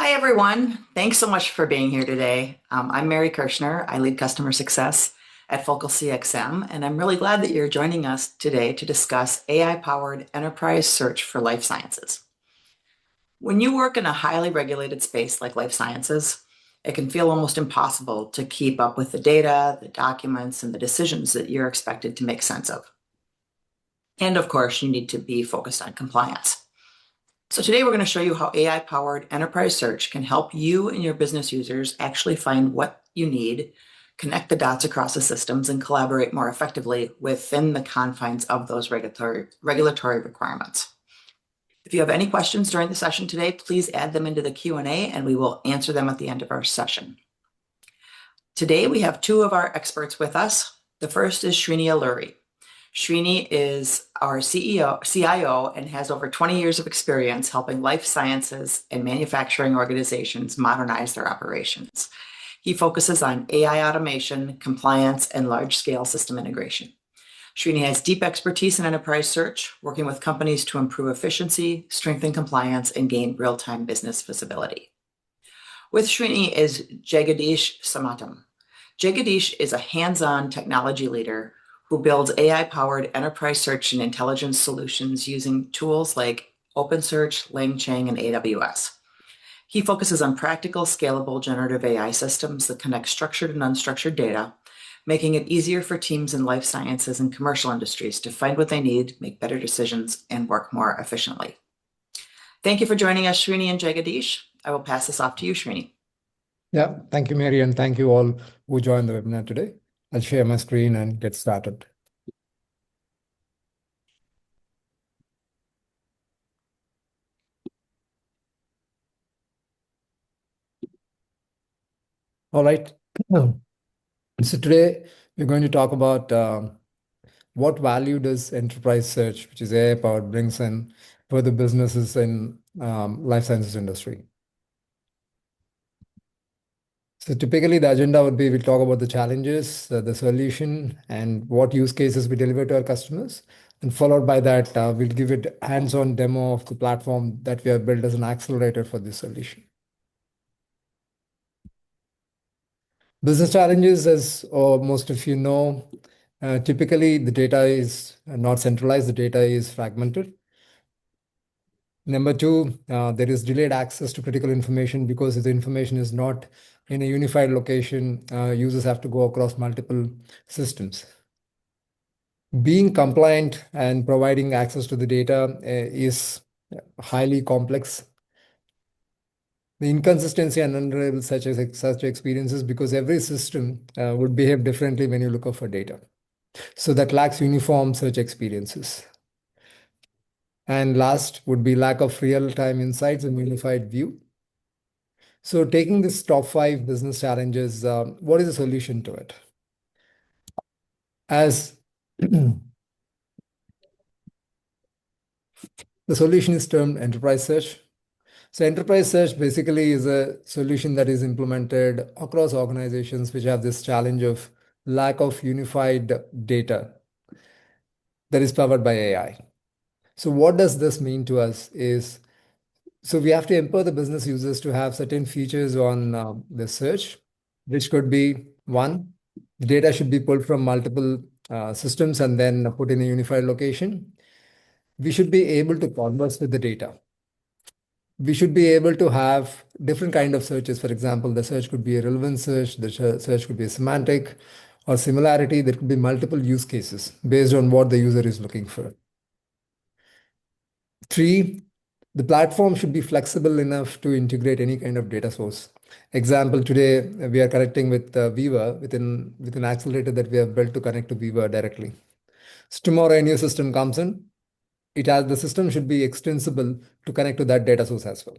Hi, everyone. Thanks so much for being here today. I'm Mary Kirshner. I lead customer success at FocalCXM, and I'm really glad that you're joining us today to discuss AI-powered enterprise search for life sciences. When you work in a highly regulated space like life sciences, it can feel almost impossible to keep up with the data, the documents, and the decisions that you're expected to make sense of. And of course, you need to be focused on compliance. So today we're going to show you how AI-powered enterprise search can help you and your business users actually find what you need, connect the dots across the systems, and collaborate more effectively within the confines of those regulatory requirements. If you have any questions during the session today, please add them into the Q&A and we will answer them at the end of our session. Today we have two of our experts with us. The first is Srini Alluri. Srini is our CIO, and has over 20 years of experience helping life sciences and manufacturing organizations modernize their operations. He focuses on AI automation, compliance, and large-scale system integration. Srini has deep expertise in enterprise search, working with companies to improve efficiency, strengthen compliance, and gain real-time business visibility. With Srini is Jagadish Samatam. Jagadish is a hands-on technology leader who builds AI-powered enterprise search and intelligence solutions using tools like OpenSearch, LangChain, and AWS. He focuses on practical, scalable generative AI systems that connect structured and unstructured data, making it easier for teams in life sciences and commercial industries to find what they need, make better decisions, and work more efficiently. Thank you for joining us, Srini and Jagadish. I will pass this off to you, Srini. Yeah, thank you, Mary, and thank you all who joined the webinar today. I'll share my screen and get started. All right. So today we're going to talk about what value does enterprise search, which is AI powered, brings in for the businesses in life sciences industry. So typically the agenda would be we'll talk about the challenges, the solution, and what use cases we deliver to our customers. And followed by that, we'll give it hands-on demo of the platform that we have built as an accelerator for this solution. Business challenges, as most of you know, typically the data is not centralized, the data is fragmented. Number two, there is delayed access to critical information because if the information is not in a unified location, users have to go across multiple systems. Being compliant and providing access to the data is highly complex. The inconsistency and unreliable such experiences because every system would behave differently when you look up for data. So that lacks uniform search experiences. And last would be lack of real-time insights and unified view. So taking this top 5 business challenges, what is the solution to it? As the solution is termed enterprise search. So enterprise search basically is a solution that is implemented across organizations which have this challenge of lack of unified data that is powered by AI. So what does this mean to us is, so we have to empower the business users to have certain features on the search, which could be one, the data should be pulled from multiple systems and then put in a unified location. We should be able to converse with the data. We should be able to have different kind of searches. For example, the search could be a relevant search, the search could be a semantic or similarity. There could be multiple use cases based on what the user is looking for. 3, the platform should be flexible enough to integrate any kind of data source. Example, today we are connecting with Viva with an accelerator that we have built to connect to Viva directly. So tomorrow a new system comes in, the system should be extensible to connect to that data source as well.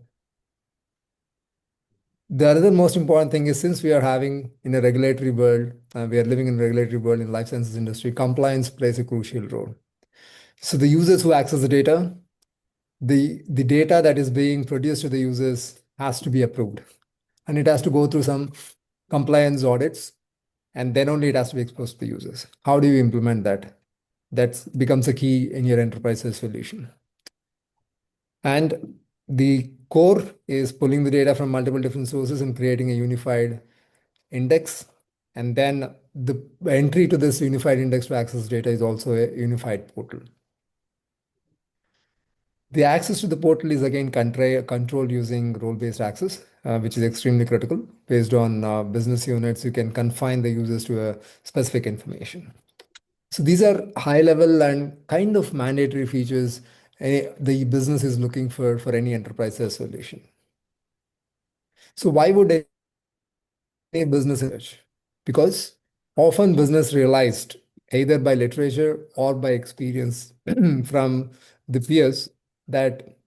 The other most important thing is since we are having in a regulatory world, we are living in a regulatory world in life sciences industry, compliance plays a crucial role. So the users who access the data, the data that is being produced to the users has to be approved. And it has to go through some compliance audits, and then only it has to be exposed to the users. How do you implement that? That becomes a key in your enterprise solution. And the Core is pulling the data from multiple different sources and creating a unified index. And then the entry to this unified index to access data is also a unified portal. The access to the portal is again controlled using role-based access, which is extremely critical. Based on business units, you can confine the users to a specific information. So these are high level and kind of mandatory features the business is looking for any enterprise solution. So why would any business search? Because often business realized either by literature or by experience from the peers that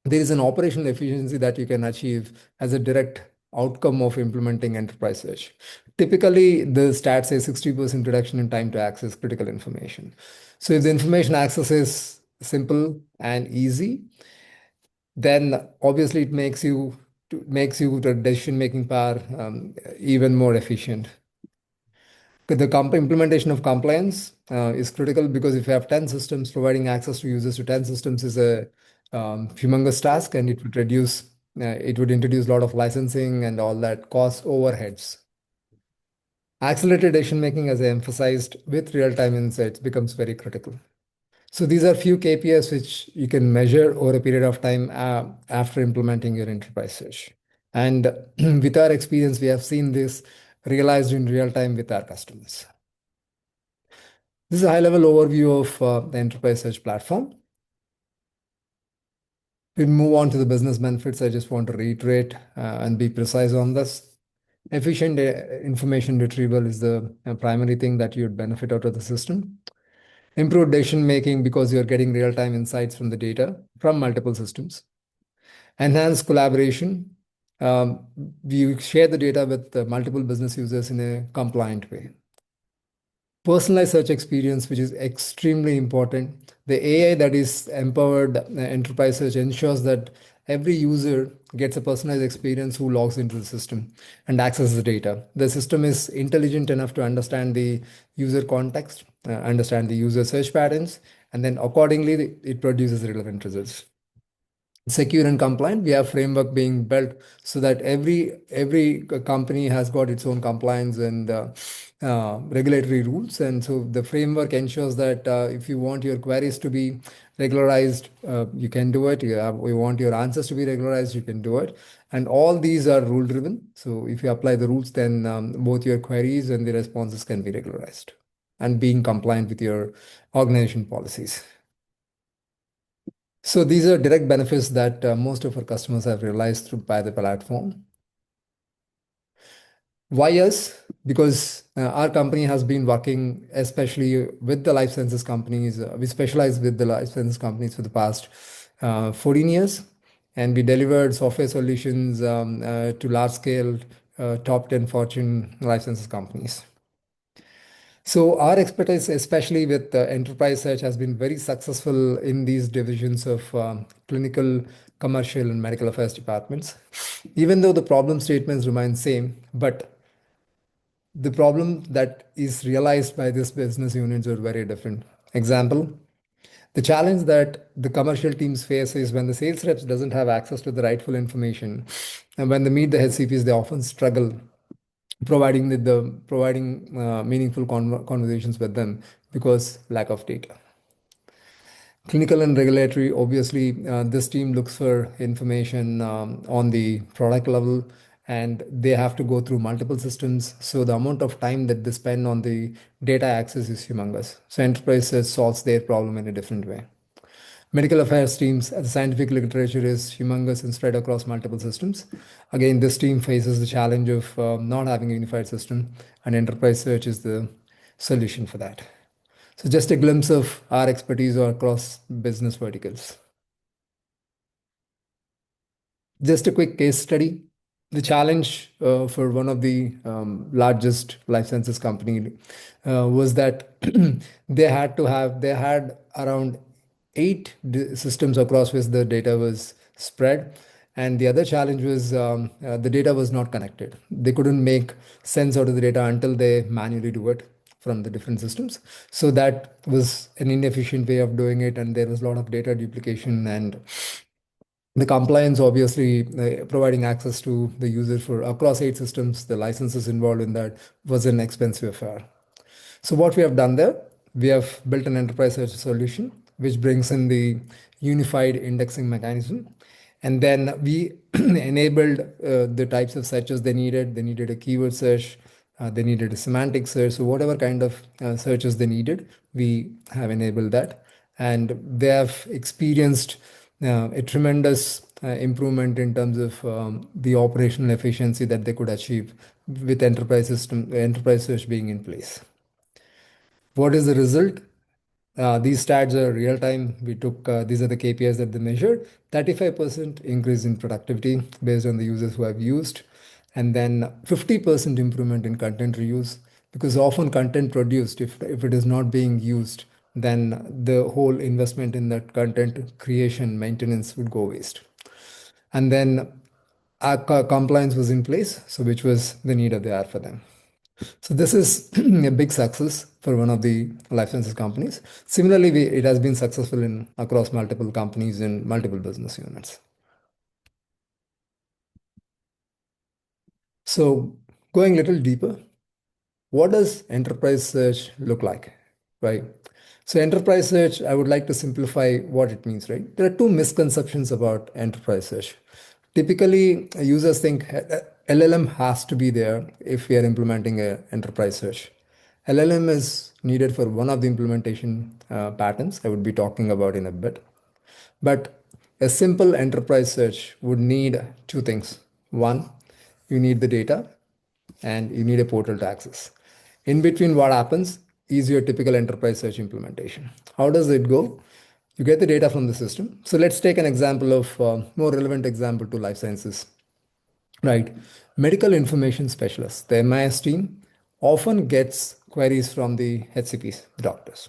there is an operational efficiency that you can achieve as a direct outcome of implementing enterprise search. Typically, the stats say 60% reduction in time to access critical information. So if the information access is simple and easy, then obviously it makes you the decision making power even more efficient. The implementation of compliance is critical because if you have 10 systems, providing access to users to 10 systems is a humongous task, and it would introduce a lot of licensing and all that cost overheads. Accelerated decision making, as I emphasized, with real-time insights becomes very critical. So these are few KPIs which you can measure over a period of time after implementing your enterprise search. And with our experience, we have seen this realized in real time with our customers. This is a high-level overview of the enterprise search platform. We move on to the business benefits. I just want to reiterate and be precise on this. Efficient information retrieval is the primary thing that you'd benefit out of the system. Improved decision making because you're getting real-time insights from the data from multiple systems. Enhanced collaboration. Um, we share the data with multiple business users in a compliant way. Personalized search experience, which is extremely important. The AI that is empowered enterprise search ensures that every user gets a personalized experience who logs into the system and accesses the data. The system is intelligent enough to understand the user context, understand the user search patterns, and then accordingly, it produces relevant results. Secure and compliant, we have framework being built so that every company has got its own compliance and regulatory rules, and so the framework ensures that if you want your queries to be regularized, you can do it. You want your answers to be regularized, you can do it, and all these are rule driven. So if you apply the rules, then both your queries and the responses can be regularized and being compliant with your organization policies. So these are direct benefits that most of our customers have realized through by the platform. Why us? Because our company has been working especially with the life sciences companies. We specialize with the life sciences companies for the past 14 years, and we delivered software solutions to large scale top 10 Fortune life sciences companies. So our expertise, especially with enterprise search, has been very successful in these divisions of clinical, commercial, and medical affairs departments. Even though the problem statements remain same, but the problem that is realized by this business units are very different. Example, the challenge that the commercial teams face is when the sales reps doesn't have access to the rightful information, and when they meet the HCPs, they often struggle providing meaningful conversations with them because lack of data. Clinical and regulatory, obviously, this team looks for information on the product level, and they have to go through multiple systems. So the amount of time that they spend on the data access is humongous. So enterprise solves their problem in a different way. Medical affairs teams, the scientific literature is humongous and spread across multiple systems. Again, this team faces the challenge of not having a unified system, and enterprise search is the solution for that. So just a glimpse of our expertise across business verticals. Just a quick case study. The challenge for one of the largest life sciences company was that they had around eight systems across which the data was spread. And the other challenge was the data was not connected. They couldn't make sense out of the data until they manually do it from the different systems. So that was an inefficient way of doing it, and there was a lot of data duplication and The compliance, obviously, providing access to the user for across 8 systems, the licenses involved in that was an expensive affair. So what we have done there, we have built an enterprise search solution which brings in the unified indexing mechanism. And then we enabled the types of searches they needed. They needed a keyword search, they needed a semantic search. So whatever kind of searches they needed, we have enabled that. And they have experienced a tremendous improvement in terms of the operational efficiency that they could achieve with enterprise search being in place. What is the result? These stats are real time. We took these are the KPIs that they measured. 35% increase in productivity based on the users who have used, and then 50% improvement in content reuse. Because often content produced, if it is not being used, then the whole investment in that content creation maintenance would go waste. And then our compliance was in place, so which was the need of the hour for them. So this is a big success for one of the life sciences companies. Similarly, it has been successful in across multiple companies in multiple business units. So going a little deeper, what does enterprise search look like, right? So enterprise search, I would like to simplify what it means, right? There are two misconceptions about enterprise search. Typically, users think LLM has to be there if we are implementing a enterprise search. LLM is needed for one of the implementation patterns I would be talking about in a bit. But a simple enterprise search would need two things. One, you need the data and you need a portal to access. In between, what happens is your typical enterprise search implementation. How does it go? You get the data from the system. So let's take an example of more relevant example to life sciences, right? Medical information specialists, the MIS team, often gets queries from the HCPs, the doctors.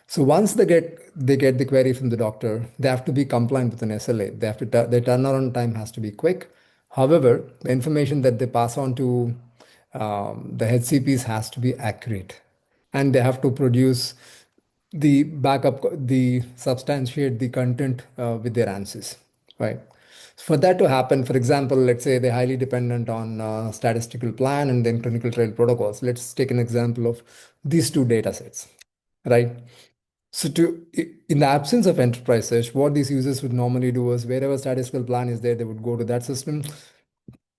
So once they get the query from the doctor, they have to be compliant with an SLA. They have to their turnaround time has to be quick. However, the information that they pass on to the HCPs has to be accurate, and they have to produce the backup, the substantiate the content with their answers, right? For that to happen, for example, let's say they're highly dependent on statistical plan and then clinical trial protocols. Let's take an example of these two data sets, right? So in the absence of enterprise search, what these users would normally do is wherever statistical plan is there, they would go to that system,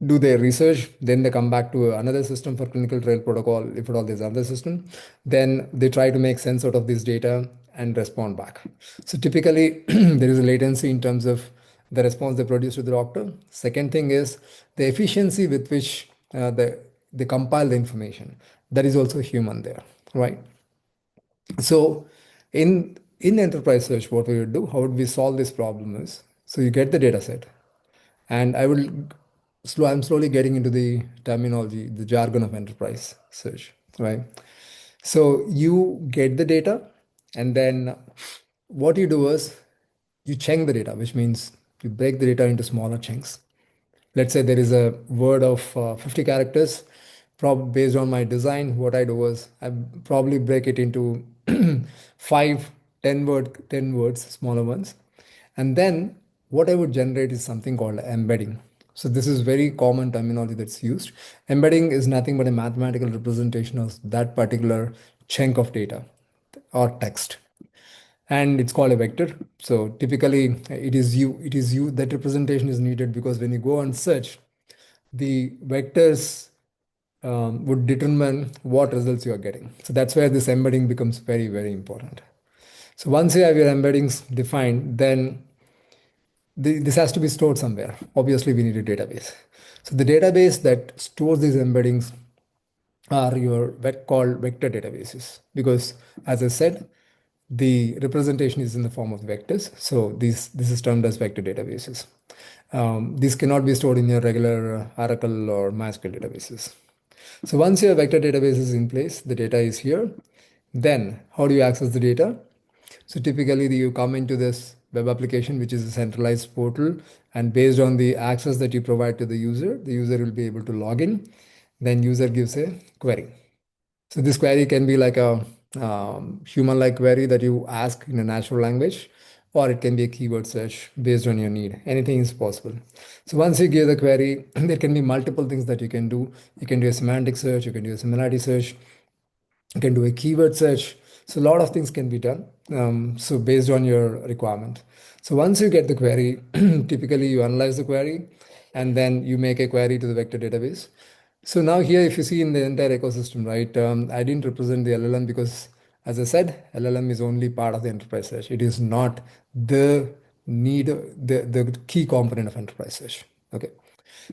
do their research, then they come back to another system for clinical trial protocol, if at all there's another system. Then they try to make sense out of this data and respond back. So typically, there is a latency in terms of the response they produce to the doctor. Second thing is the efficiency with which they compile the information. That is also human there, right? So in enterprise search, what we would do, how would we solve this problem is, so you get the data set, and I'm slowly getting into the terminology, the jargon of enterprise search, right? So you get the data, and then what you do is you chunk the data, which means you break the data into smaller chunks. Let's say there is a word of 50 characters. Based on my design, what I do is I probably break it into five, 10 words, smaller ones. And then what I would generate is something called embedding. So this is very common terminology that's used. Embedding is nothing but a mathematical representation of that particular chunk of data or text, and it's called a vector. So typically it is you that representation is needed because when you go and search, the vectors would determine what results you are getting. So that's where this embedding becomes very, very important. So once you have your embeddings defined, then this has to be stored somewhere. Obviously, we need a database. So the database that stores these embeddings are called vector databases, because as I said, the representation is in the form of vectors. So this is termed as vector databases. These cannot be stored in your regular Oracle or MySQL databases. So once your vector database is in place, the data is here. Then how do you access the data? So typically you come into this web application, which is a centralized portal, and based on the access that you provide to the user will be able to log in. Then user gives a query. So this query can be like a human-like query that you ask in a natural language, or it can be a keyword search based on your need. Anything is possible. So once you give the query, there can be multiple things that you can do. You can do a semantic search, you can do a similarity search, you can do a keyword search. So a lot of things can be done. So based on your requirement. So once you get the query, typically you analyze the query and then you make a query to the vector database. So now here, if you see in the entire ecosystem, right, I didn't represent the LLM because, as I said, LLM is only part of the enterprise search. It is not the the key component of enterprise search. Okay.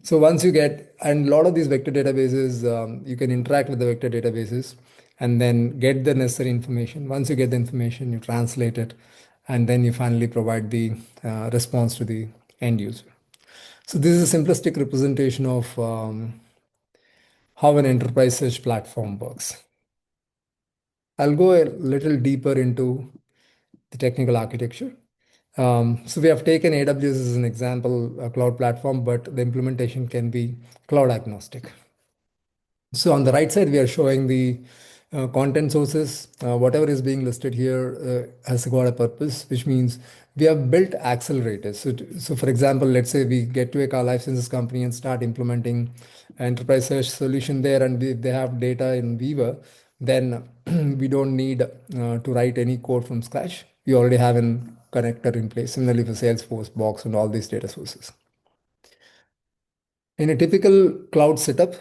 So once you get, and a lot of these vector databases, you can interact with the vector databases and then get the necessary information. Once you get the information, you translate it, and then you finally provide the response to the end user. So this is a simplistic representation of how an enterprise search platform works. I'll go a little deeper into the technical architecture. So we have taken AWS as an example, a cloud platform, but the implementation can be cloud agnostic. So on the right side, we are showing the content sources. Whatever is being listed here has got a purpose, which means we have built accelerators. So for example, let's say we get to a car life sciences company and start implementing enterprise search solution there, and they have data in Viva, then we don't need to write any code from scratch. We already have an connector in place. Similarly for Salesforce, Box, and all these data sources. In a typical cloud setup,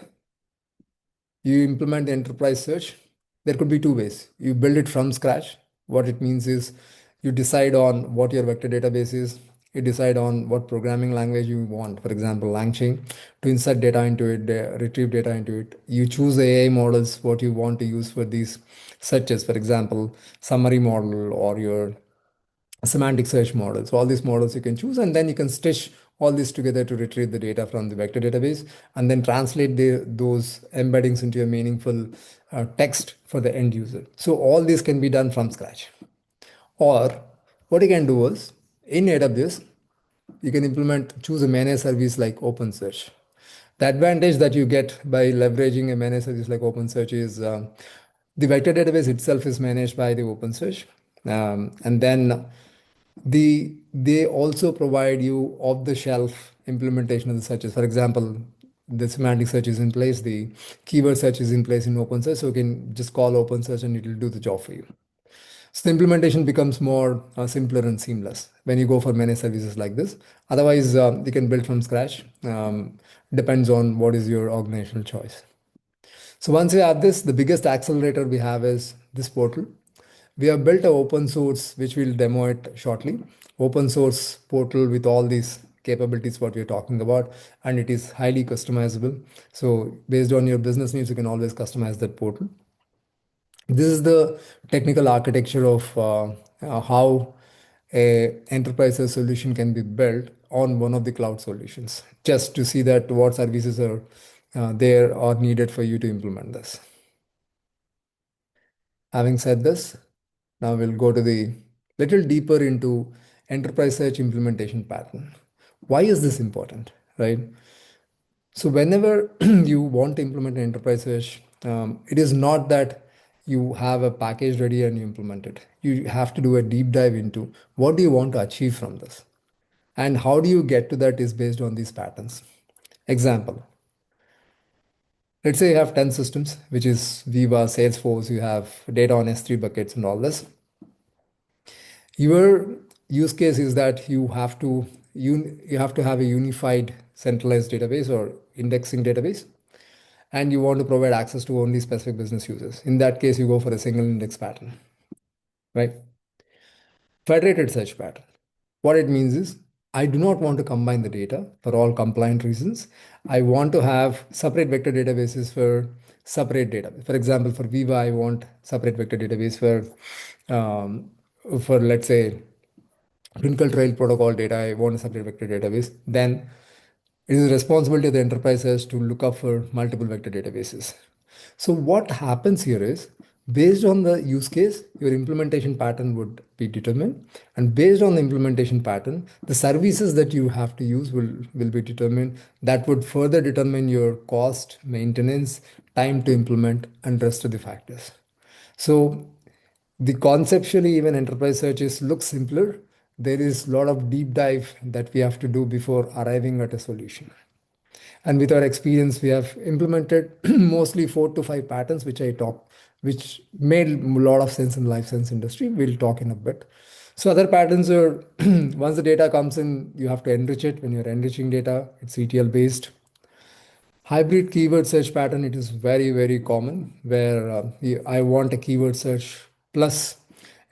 you implement the enterprise search, there could be two ways. You build it from scratch. What it means is you decide on what your vector database is. You decide on what programming language you want, for example, LangChain, to insert data into it, retrieve data into it. You choose the AI models, what you want to use for these searches, for example, summary model or your semantic search models. All these models you can choose, and then you can stitch all this together to retrieve the data from the vector database and then translate those embeddings into a meaningful text for the end user. So all this can be done from scratch. Or what you can do is in AWS, you can choose a managed service like OpenSearch. The advantage that you get by leveraging a managed service like OpenSearch is the vector database itself is managed by the OpenSearch. And then they also provide you off-the-shelf implementation of the searches. For example, the semantic search is in place, the keyword search is in place in OpenSearch, so you can just call OpenSearch and it will do the job for you. So the implementation becomes more simpler and seamless when you go for managed services like this. Otherwise, you can build from scratch. Depends on what is your organizational choice. So once we have this, the biggest accelerator we have is this portal. We have built an open source, which we'll demo it shortly. Open source portal with all these capabilities, what we're talking about, and it is highly customizable. So based on your business needs, you can always customize that portal. This is the technical architecture of how a enterprise solution can be built on one of the cloud solutions, just to see that what services are there or needed for you to implement this. Having said this, now we'll go to the little deeper into enterprise search implementation pattern. Why is this important, right? So whenever you want to implement an enterprise search, it is not that you have a package ready and you implement it. You have to do a deep dive into what do you want to achieve from this, and how do you get to that is based on these patterns. Example, let's say you have 10 systems, which is Viva, Salesforce, you have data on S3 buckets and all this. Your use case is that you have to have a unified centralized database or indexing database, and you want to provide access to only specific business users. In that case, you go for a single index pattern, right? Federated search pattern. What it means is I do not want to combine the data for all compliant reasons. I want to have separate vector databases for separate data. For example, for Viva, I want separate vector database for let's say clinical trial protocol data. I want a separate vector database. Then it is the responsibility of the enterprises to look up for multiple vector databases. So what happens here is based on the use case, your implementation pattern would be determined. And based on the implementation pattern, the services that you have to use will be determined. That would further determine your cost, maintenance, time to implement, and rest of the factors. So the conceptually even enterprise searches look simpler, there is a lot of deep dive that we have to do before arriving at a solution. And with our experience, we have implemented mostly 4 to 5 patterns, which made a lot of sense in the life science industry. We'll talk in a bit. So other patterns are once the data comes in, you have to enrich it. When you're enriching data, it's ETL based. Hybrid keyword search pattern, it is very, very common where I want a keyword search plus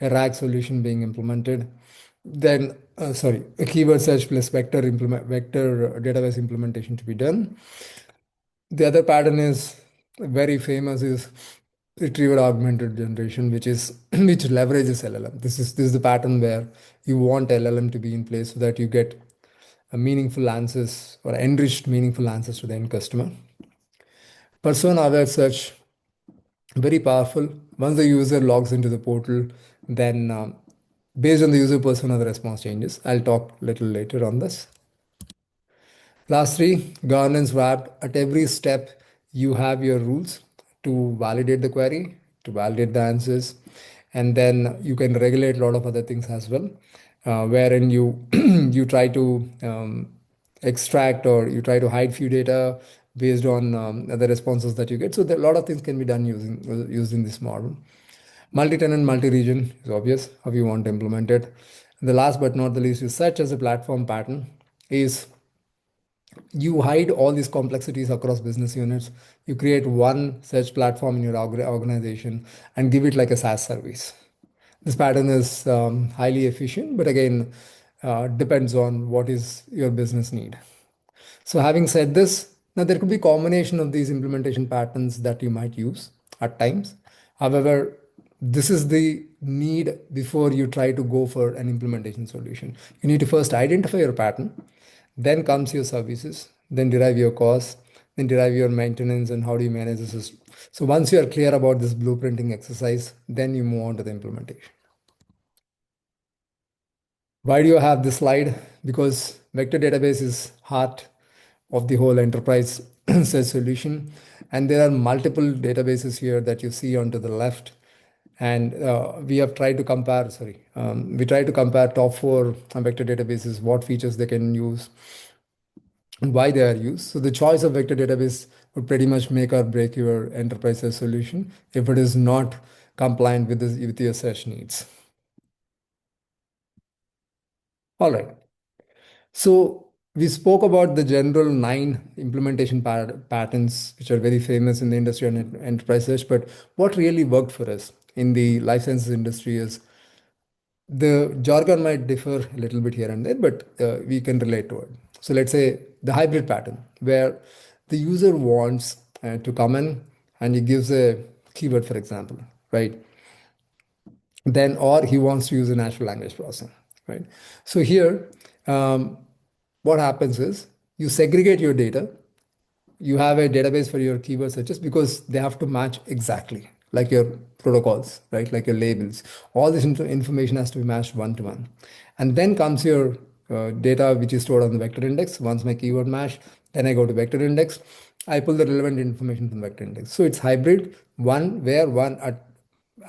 a RAG solution being implemented. Then, sorry, a keyword search plus vector database implementation to be done. The other pattern is very famous is retrieval augmented generation, which is which leverages LLM. This is the pattern where you want LLM to be in place so that you get a meaningful answers or enriched meaningful answers to the end customer. Persona aware search, very powerful. Once the user logs into the portal, then based on the user persona, the response changes. I'll talk a little later on this. Lastly, governance wrapped. At every step, you have your rules to validate the query, to validate the answers, and then you can regulate a lot of other things as well, wherein you you try to extract or you try to hide few data based on the responses that you get. So a lot of things can be done using this model. Multi-tenant, multi-region is obvious how you want to implement it. And the last but not the least is search as a platform pattern is you hide all these complexities across business units. You create one search platform in your organization and give it like a SaaS service. This pattern is highly efficient, but again, depends on what is your business need. So having said this, now there could be combination of these implementation patterns that you might use at times. However, this is the need before you try to go for an implementation solution. You need to first identify your pattern, then comes your services, then derive your costs, then derive your maintenance and how do you manage the system. So once you are clear about this blueprinting exercise, then you move on to the implementation. Why do you have this slide? Because vector database is heart of the whole enterprise search solution. And there are multiple databases here that you see onto the left. And we have tried to compare, we try to compare top 4 vector databases, what features they can use, and why they are used. So the choice of vector database would pretty much make or break your enterprise search solution if it is not compliant with your search needs. All right. So we spoke about the general 9 implementation patterns, which are very famous in the industry and enterprise search. But what really worked for us in the life sciences industry is the jargon might differ a little bit here and there, but we can relate to it. So let's say the hybrid pattern, where the user wants to come in and he gives a keyword, for example, right? Then, or he wants to use a natural language processing, right? So here, um, what happens is you segregate your data. You have a database for your keyword searches because they have to match exactly like your protocols, right? Like your labels. All this information has to be matched one to one. And then comes your data, which is stored on the vector index. Once my keyword match, then I go to vector index. I pull the relevant information from vector index. So it's hybrid,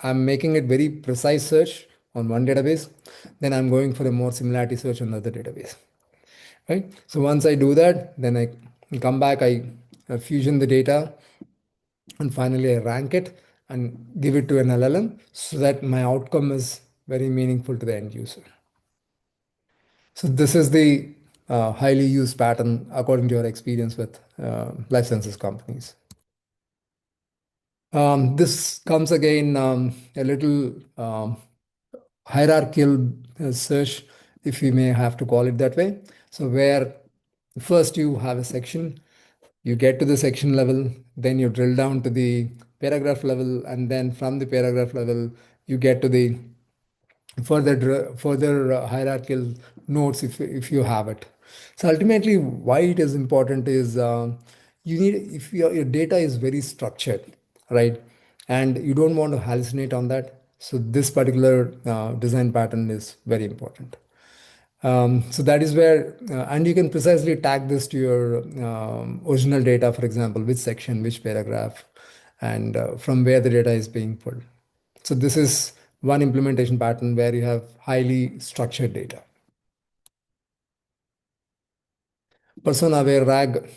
I'm making it very precise search on one database. Then I'm going for a more similarity search on another database, right? So once I do that, then I come back, I fusion the data, and finally I rank it and give it to an LLM so that my outcome is very meaningful to the end user. So this is the highly used pattern according to your experience with life sciences companies. This comes again a little hierarchical search, if you may have to call it that way. So where first you have a section, you get to the section level, then you drill down to the paragraph level, and then from the paragraph level, you get to the further hierarchical notes if you have it. So ultimately, why it is important is you need if your data is very structured, right, and you don't want to hallucinate on that. So this particular design pattern is very important. So that is where, and you can precisely tag this to your original data, for example, which section, which paragraph, and from where the data is being pulled. So this is one implementation pattern where you have highly structured data. Persona aware RAG,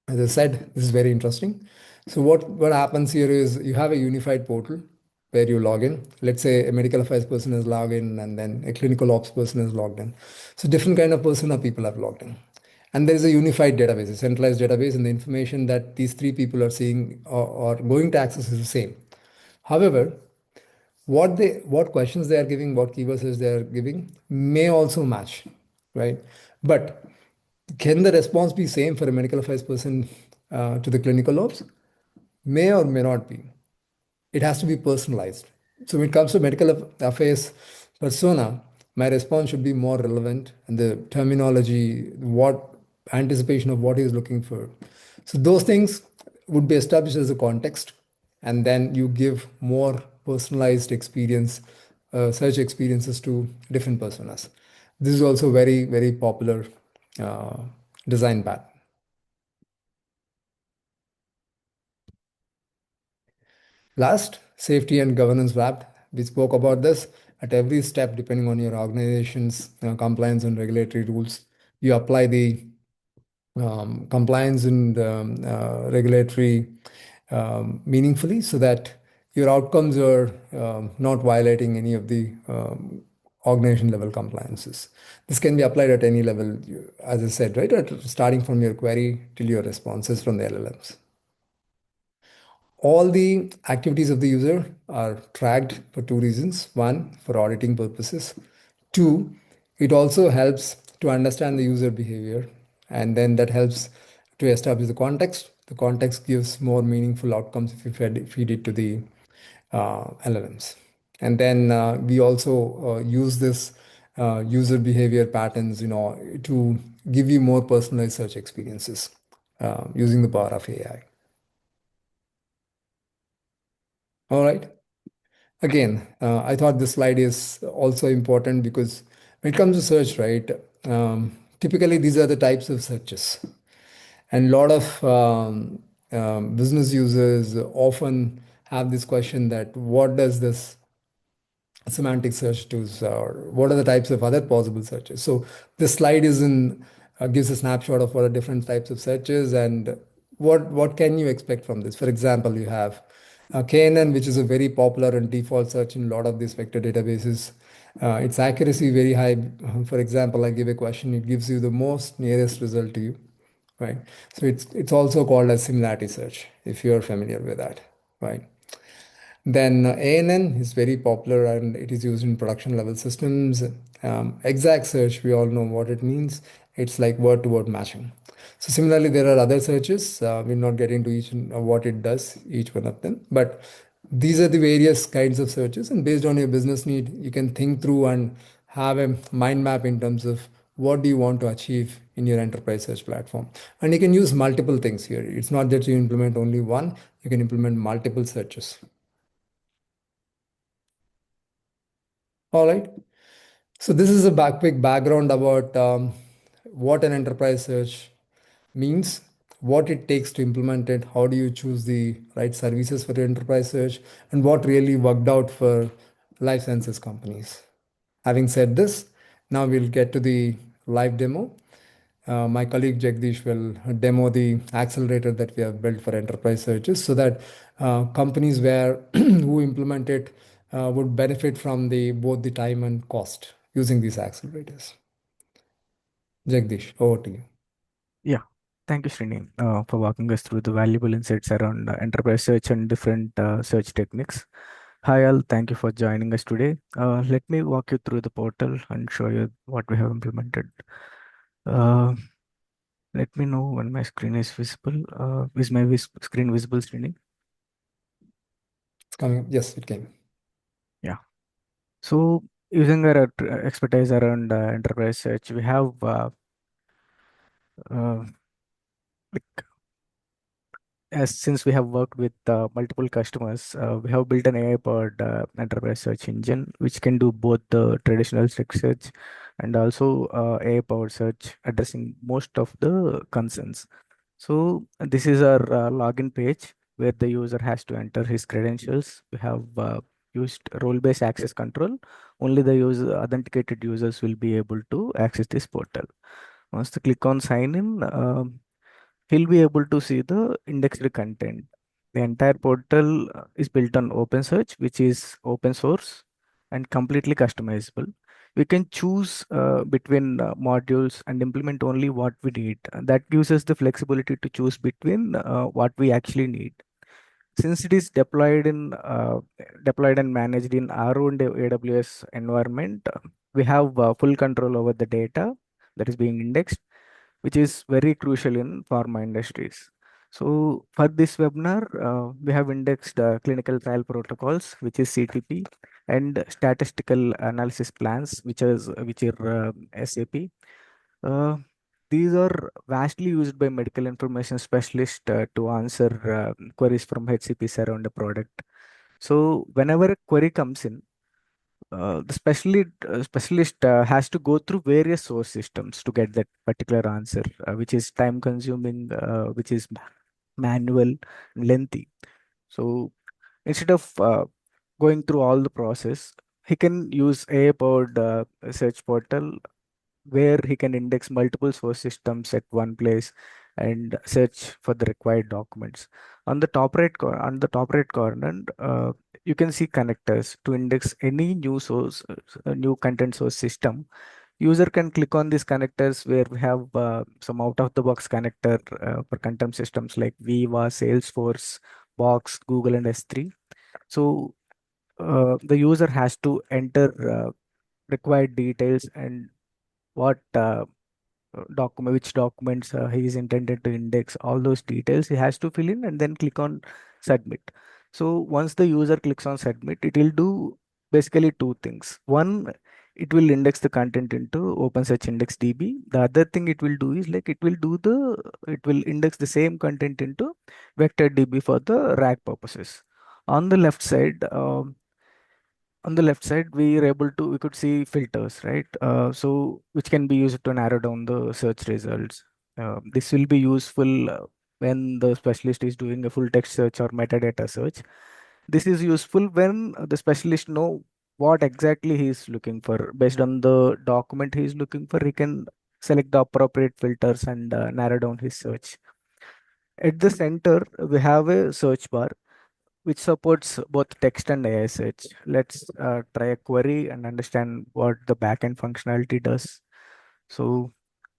as I said, this is very interesting. So what happens here is you have a unified portal where you log in. Let's say a medical affairs person is logged in and then a clinical ops person is logged in. So different kind of persona people have logged in. And there is a unified database, a centralized database, and the information that these three people are seeing or going to access is the same. However, what questions they are giving, what keywords they are giving may also match, right? But can the response be same for a medical affairs person to the clinical ops? May or may not be. It has to be personalized. So when it comes to medical affairs persona, my response should be more relevant and the terminology, what anticipation of what he is looking for. So those things would be established as a context, and then you give more personalized experience, search experiences to different personas. This is also very, very popular uh, design pattern. Last, safety and governance wrapped. We spoke about this at every step, depending on your organization's compliance and regulatory rules. You apply the compliance and regulatory meaningfully so that your outcomes are not violating any of the organization level compliances. This can be applied at any level, as I said, right? Starting from your query till your responses from the LLMs. All the activities of the user are tracked for two reasons. One, for auditing purposes. Two, it also helps to understand the user behavior. And then that helps to establish the context. The context gives more meaningful outcomes if you feed it to the LLMs. And then we also use this user behavior patterns, to give you more personalized search experiences using the power of AI. All right. Again, I thought this slide is also important because when it comes to search, right, typically these are the types of searches. And a lot of business users often have this question that what does this semantic search tools or what are the types of other possible searches. So this slide is in gives a snapshot of what are different types of searches and what can you expect from this. For example, you have KNN, which is a very popular and default search in a lot of these vector databases. Its accuracy very high. For example, I give a question, it gives you the most nearest result to you, right? So it's also called as similarity search if you are familiar with that, right? Then ANN is very popular and it is used in production level systems. Exact search, we all know what it means. It's like word to word matching. So similarly, there are other searches. We'll not get into each what it does, each one of them. But these are the various kinds of searches. And based on your business need, you can think through and have a mind map in terms of what do you want to achieve in your enterprise search platform. And you can use multiple things here. It's not that you implement only one, you can implement multiple searches. All right. So this is a quick background about what an enterprise search means, what it takes to implement it, how do you choose the right services for your enterprise search, and what really worked out for life sciences companies. Having said this, now we'll get to the live demo. My colleague Jagdish will demo the accelerator that we have built for enterprise searches so that companies where who implement it would benefit from the both the time and cost using these accelerators. Jagdish, over to you. Yeah, thank you, Srini, for walking us through the valuable insights around enterprise search and different search techniques. Hi, all. Thank you for joining us today. Let me walk you through the portal and show you what we have implemented. Uh, Let me know when my screen is visible. Is my screen visible, Srini? It's coming. Yes, it came. Yeah. So, using our expertise around enterprise search, we have uh, like as since we have worked with multiple customers, we have built an AI-powered enterprise search engine, which can do both the traditional search and also AI-powered search, addressing most of the concerns. So this is our login page where the user has to enter his credentials. We have used role-based access control. Only the authenticated users will be able to access this portal. Once they click on sign in, he'll be able to see the indexed content. The entire portal is built on OpenSearch, which is open source and completely customizable. We can choose between modules and implement only what we need. That gives us the flexibility to choose between what we actually need. Since it is deployed and managed in our own AWS environment, we have full control over the data that is being indexed, which is very crucial in pharma industries. So for this webinar, we have indexed clinical trial protocols, which is CTP, and statistical analysis plans, which are SAP. Uh, these are vastly used by medical information specialists to answer queries from HCPs around a product. So whenever a query comes in, the specialist has to go through various source systems to get that particular answer, which is time consuming, which is manual, lengthy. So instead of going through all the process, he can use a powered search portal where he can index multiple source systems at one place and search for the required documents. On the top right corner, you can see connectors to index any new source, new content source system. User can click on these connectors where we have some out-of-the-box connector for content systems like Viva, Salesforce, Box, Google, and S3. So the user has to enter required details and what document which documents he is intended to index, all those details he has to fill in and then click on submit. So once the user clicks on submit, it will do basically two things. One, it will index the content into OpenSearch Index DB. The other thing it will do is like it will index the same content into vector DB for the RAG purposes. On the left side, we could see filters, right? So which can be used to narrow down the search results. This will be useful when the specialist is doing a full text search or metadata search. This is useful when the specialist know what exactly he is looking for. Based on the document he is looking for, he can select the appropriate filters and narrow down his search. At the center, we have a search bar which supports both text and AI search. Let's try a query and understand what the backend functionality does. So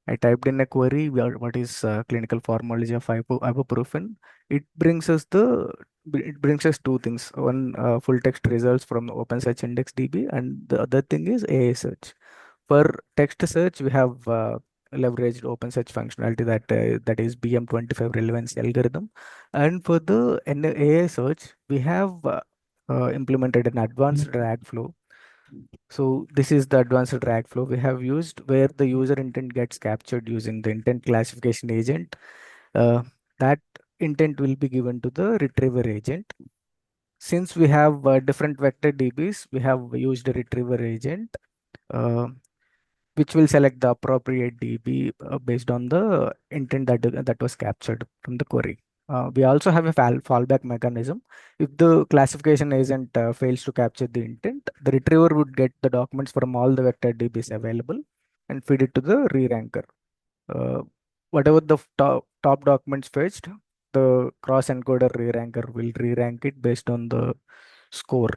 I typed in a query, what is clinical pharmacology of ibuprofen. It brings us two things. One, full text results from OpenSearch Index DB, and the other thing is AI search. For text search, we have leveraged OpenSearch functionality that is BM25 relevance algorithm, and for the AI search, we have implemented an advanced RAG flow. So this is the advanced drag flow we have used where the user intent gets captured using the intent classification agent. Uh, that intent will be given to the retriever agent. Since we have different vector DBs, we have used a retriever agent, uh, which will select the appropriate DB based on the intent that was captured from the query. We also have a fallback mechanism. If the classification agent fails to capture the intent, the retriever would get the documents from all the vector DBs available and feed it to the re-ranker. Uh, Whatever the top documents fetched, the cross encoder re-ranker will re-rank it based on the score.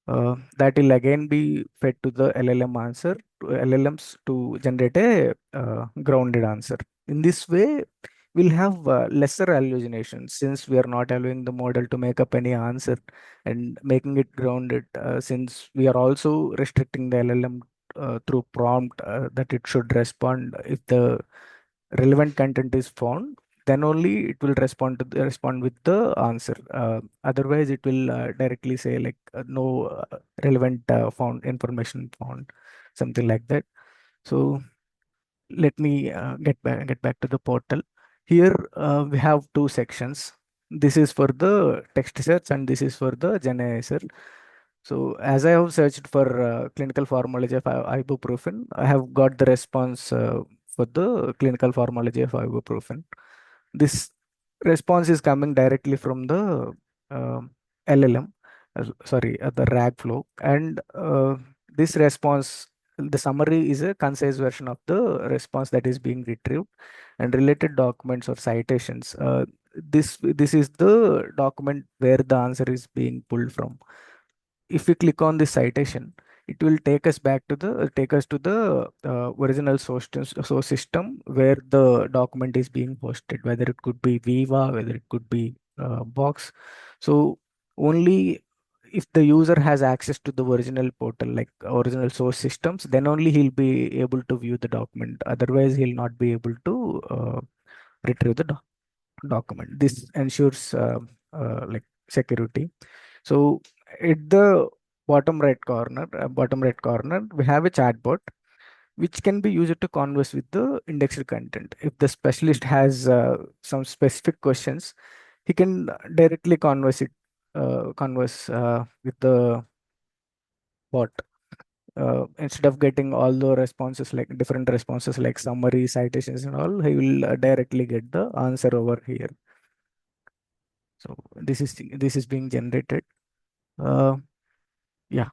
That will again be fed to the LLMs to generate a grounded answer. In this way, we'll have lesser hallucinations since we are not allowing the model to make up any answer and making it grounded, since we are also restricting the LLM through prompt that it should respond if the relevant content is found, then only it will respond with the answer. Otherwise it will directly say like no relevant found information found, something like that. So let me get back to the portal. Here we have two sections. This is for the text search and this is for the Gen AI search. So as I have searched for clinical pharmacology of ibuprofen, I have got the response for the clinical pharmacology of ibuprofen. This response is coming directly from the LLM. the RAG flow, and this response, the summary is a concise version of the response that is being retrieved, and related documents or citations. This is the document where the answer is being pulled from. If we click on this citation, it will take us to the original source system where the document is being hosted, whether it could be Viva, whether it could be Box. So only if the user has access to the original portal, like original source systems, then only he'll be able to view the document. Otherwise, he'll not be able to retrieve the document. This ensures like security. So at the bottom right corner, we have a chatbot which can be used to converse with the indexed content. If the specialist has some specific questions, he can directly converse with the bot. Instead of getting all the responses, like different responses like summary, citations, and all, he will directly get the answer over here. So this is being generated. Uh, yeah,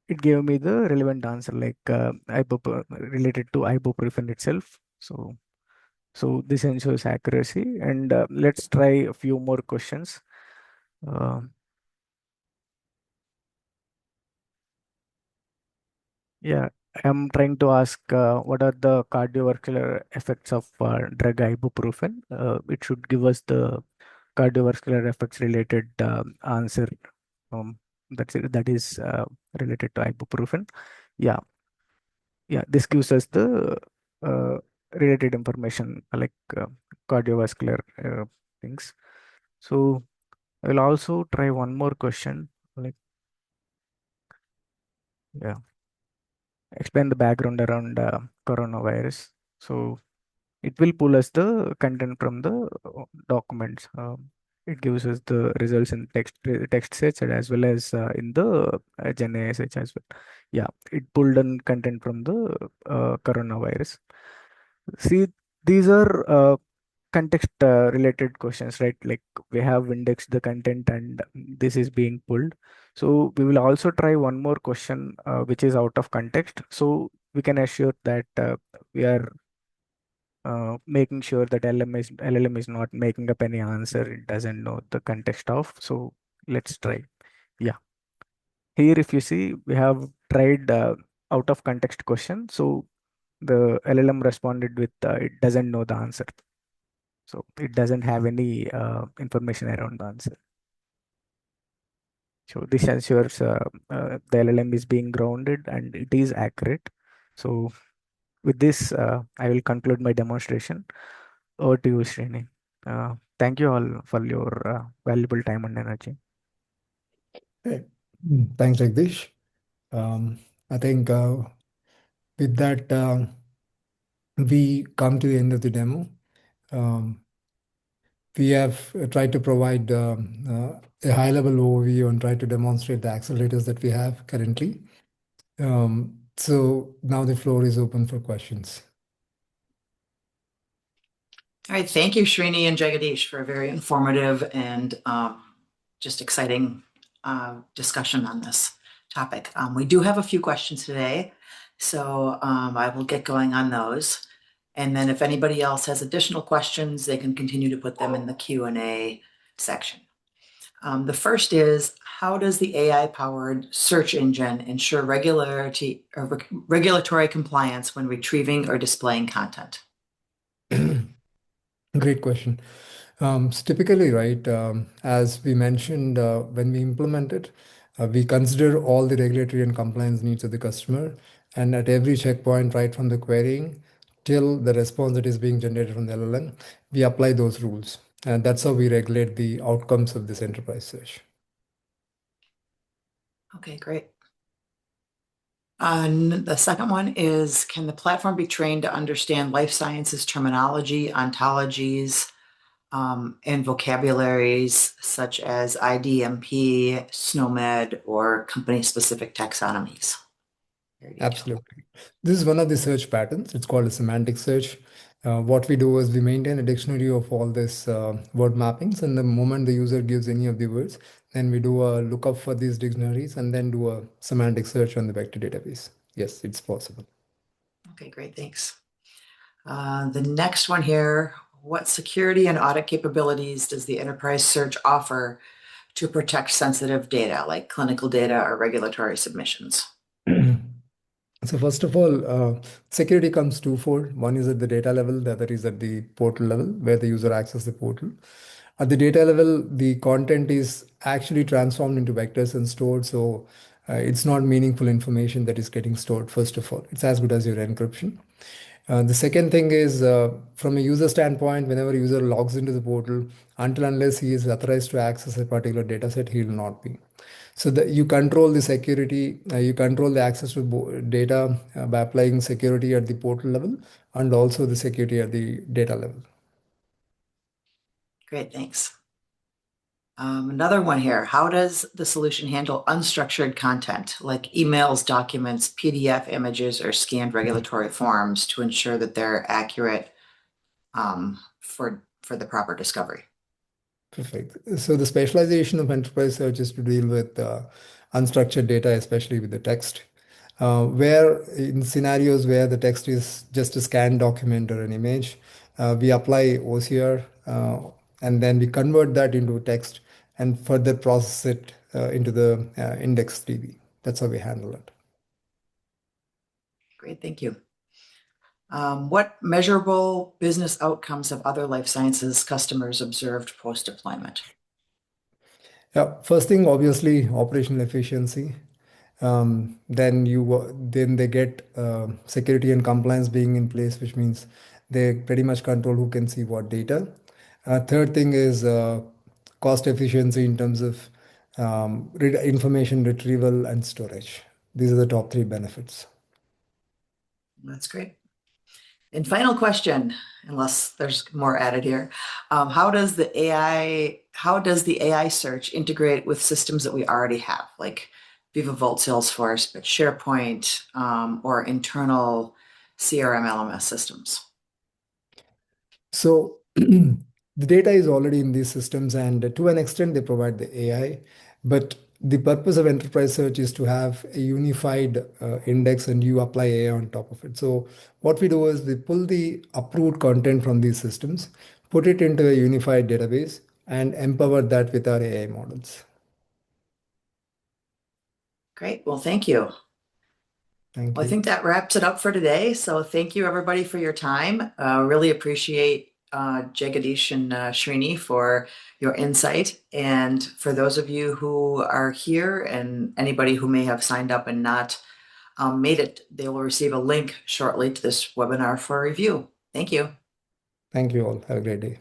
it gave me the relevant answer, like related to ibuprofen itself. So this ensures accuracy. And let's try a few more questions. Uh, yeah, I'm trying to ask what are the cardiovascular effects of drug ibuprofen. It should give us the cardiovascular effects related answer. Um, that is related to ibuprofen. Yeah, yeah, this gives us the uh, related information like cardiovascular things. So I'll also try one more question, like, yeah, explain the background around coronavirus. So it will pull us the content from the documents. It gives us the results in text sets and as well as in the Gen AI search as well. Yeah, it pulled in content from the coronavirus. See, these are context related questions, right? Like we have indexed the content and this is being pulled. So we will also try one more question which is out of context. So we can assure that we are making sure that LLM is not making up any answer it doesn't know the context of. So let's try. Yeah. Here, if you see, we have tried out of context question. So the LLM responded with it doesn't know the answer. So it doesn't have any information around the answer. So this ensures the LLM is being grounded and it is accurate. So with this, I will conclude my demonstration. Over to you, Srini. Thank you all for your valuable time and energy. Hey. Thanks, Jagdish. Um, I think with that, we come to the end of the demo. Um, we have tried to provide a high-level overview and try to demonstrate the accelerators that we have currently. So now the floor is open for questions. All right, thank you, Srini and Jagadish, for a very informative and just exciting discussion on this topic. We do have a few questions today, so I will get going on those. And then if anybody else has additional questions, they can continue to put them in the Q&A section. The first is, how does the AI-powered search engine ensure regulatory compliance when retrieving or displaying content? Great question. So typically, right, as we mentioned, when we implement it, we consider all the regulatory and compliance needs of the customer. And at every checkpoint, right from the querying till the response that is being generated from the LLM, we apply those rules. And that's how we regulate the outcomes of this enterprise search. Okay, great. And the second one is, can the platform be trained to understand life sciences terminology, ontologies, and vocabularies such as IDMP, SNOMED, or company-specific taxonomies? Absolutely. This is one of the search patterns. It's called a semantic search. What we do is we maintain a dictionary of all this word mappings, and the moment the user gives any of the words, and we do a lookup for these dictionaries and then do a semantic search on the vector database. Yes, it's possible. Okay, great, thanks. The next one here, what security and audit capabilities does the enterprise search offer to protect sensitive data like clinical data or regulatory submissions? So first of all, security comes twofold. One is at the data level, the other is at the portal level, where the user accesses the portal. At the data level, the content is actually transformed into vectors and stored. So it's not meaningful information that is getting stored, first of all. It's as good as your encryption. The second thing is from a user standpoint, whenever a user logs into the portal, until unless he is authorized to access a particular data set, he will not be. So that you control the security, you control the access to data by applying security at the portal level and also the security at the data level. Great, thanks. Another one here, how does the solution handle unstructured content like emails, documents, PDF images, or scanned regulatory forms to ensure that they're accurate for the proper discovery? Perfect. So the specialization of enterprise search is to deal with unstructured data, especially with the text. Where in scenarios where the text is just a scanned document or an image, we apply OCR and then we convert that into text and further process it into the index DB. That's how we handle it. Great, thank you. What measurable business outcomes have other life sciences customers observed post-deployment? Yeah, first thing, obviously, operational efficiency. Then they get security and compliance being in place, which means they pretty much control who can see what data. Third thing is cost efficiency in terms of information retrieval and storage. These are the top three benefits. That's great. And final question, unless there's more added here, how does the AI search integrate with systems that we already have, like Viva Vault, Salesforce, but SharePoint, or internal CRM LMS systems? So the data is already in these systems, and to an extent, they provide the AI. But the purpose of enterprise search is to have a unified index, and you apply AI on top of it. So what we do is we pull the approved content from these systems, put it into a unified database, and empower that with our AI models. Great. Well, thank you. Thank Well, I you. think that wraps it up for today. So thank you everybody for your time. Really appreciate Jagadish and Srini for your insight. And for those of you who are here and anybody who may have signed up and not made it, they will receive a link shortly to this webinar for review. Thank you. Thank you all. Have a great day.